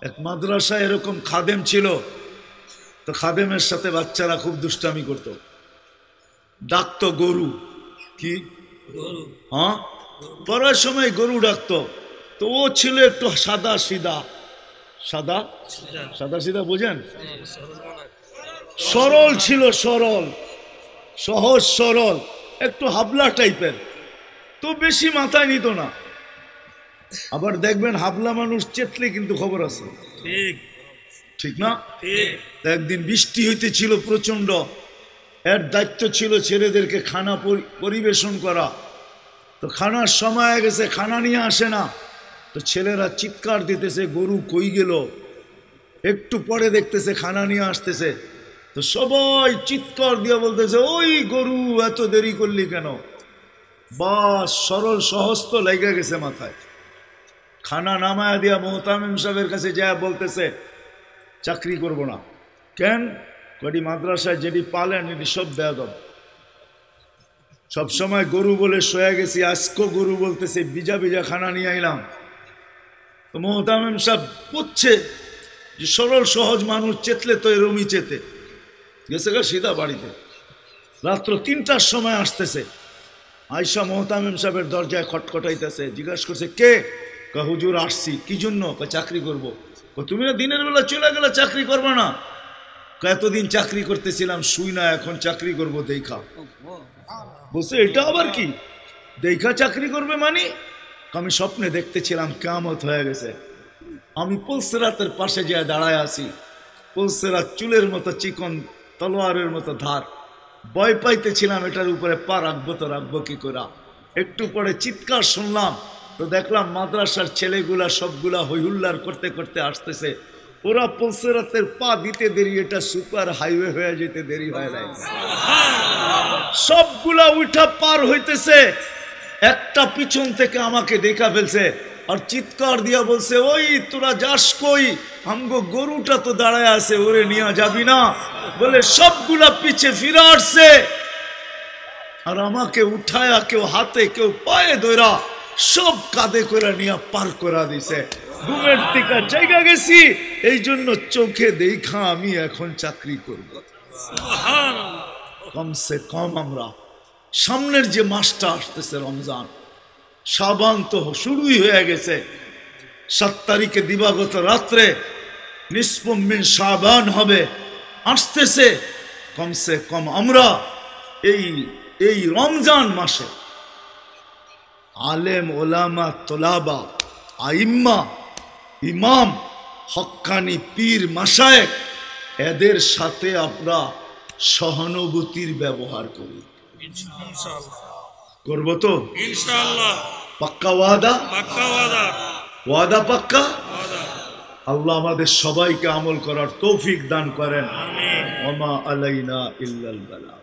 এক মাদ্রাসায় এরকম খাদেম ছিল, তো খাদেমের সাথে বাচ্চারা খুব দুষ্টামি করত, ডাকতো গরু। কি হ্যাঁ, পড়ার সময় গরু ডাকতো। তো ও ছিল একটু সাদা সিধা, সাদা সাদা সিধা বুঝেন, সরল ছিল, সরল সহজ সরল, একটু হাবলা টাইপের, তো বেশি মাথায় নিত না। আবার দেখবেন হাবলা মানুষ চেতলে কিন্তু খবর আছে, ঠিক ঠিক না? একদিন বৃষ্টি হইতেছিল প্রচন্ড, এর দায়িত্ব ছিল ছেলেদেরকে খানা পরিবেশন করা। তো খানার সময় গেছে, খানা নিয়ে আসে না, তো ছেলেরা চিৎকার দিতেছে গরু কই গেল। একটু পরে দেখতেছে খানা নিয়ে আসতেছে, তো সবাই চিৎকার দিয়ে বলতেছে ওই গরু এত দেরি করলি কেন? বাস সরল সহজ তো লেগে গেছে মাথায়। খানা নামায়া দিয়া মোহতামিম সাহেবের কাছে যা বলতেছে চাকরি করব না। কেন? কটি মাদ্রাসায় যেটি পালেন এটি সব বেয়াদব, সবসময় গরু বলে শোয়া গেছি, আজকেও গরু বলতেছে, বিজা বিজা খানা নিয়ে আইলাম। তো মোহতামিম সাহেব বুঝছে যে সরল সহজ মানুষ চেতলে তো এরমই চেতে গেছে গা সিধা বাড়িতে। রাত্র ৩টার সময় আসতেছে, আয়সা মোহতামিম সাহেবের দরজায় খটখটাইতেছে, জিজ্ঞাসা করছে কে? হুজুর আসছি। কি জন্য? চাকরি করব। তুমি না দিনের বেলা চলে গেলে চাকরি করবো না? এতদিন চাকরি করতেছিলাম শুই না, এখন চাকরি করব দেখা। বলছে এটা আবার কি দেখা চাকরি করবে? মানে আমি স্বপ্নে দেখতেছিলাম কিয়ামত হয়ে গেছে, আমি পুলসিরাতের পাশে যে দাঁড়ায় আছি, পুলসিরাত চুলের মতো চিকন, তলোয়ারের মতো ধার, ভয় পাইতেছিলাম এটার উপরে পা রাখবো তো রাখবো কি করে। একটু পরে চিৎকার শুনলাম, তো দেখলাম মাদ্রাসার ছেলেগুলা সবগুলা হইহুল্লার করতে করতে আসতেছে। ওরা পুলসিরাতের পা দিতে দেরি, এটা সুপার হাইওয়ে হয়ে যেতে দেরি হয় নাই। সবগুলা উঠা পার হইতেছে, একটা পিছন থেকে আমাকে দেখা ফেলছে আর চিৎকার দিয়া বলছে ওই তোরা যাস কই? আমগো গরুটা তো দাঁড়ায় আছে, ওরে নিয়ে যাবি না? বলে সবগুলা পিছে ফিরে আসছে আর আমাকে উঠায়া কেউ হাতে কেউ পায়ে ধরা সব কাঁধে করে নিয়ে পার করা দিছে। ঘুমের থেকে জায়গা গেছি, এই জন্য চোখে দেখা আমি এখন চাকরি করব। কমসে কম আমরা সামনের যে মাসটা আসতেছে রমজান, শাবান তো শুরুই হয়ে গেছে। 7 তারিখে দিবাগত রাত্রে নিসফুম মিন শাবান হবে, আসতেছে। কমসে কম আমরা এই রমজান মাসে আলেম ওলামা তোলাবা আইম্মা ইমাম হক্কানি পীর মাশায়েখ এদের সাথে আমরা সহানুভূতির ব্যবহার করি। করবো তো ইনশাআল্লাহ? পাক্কা ওয়াদা? পাক্কা ওয়াদা। ওয়াদা পাক্কা? আল্লাহ আমাদের সবাইকে আমল করার তৌফিক দান করেন। আমিন। ওয়া মা আলাইনা ইল্লাল বালাগ।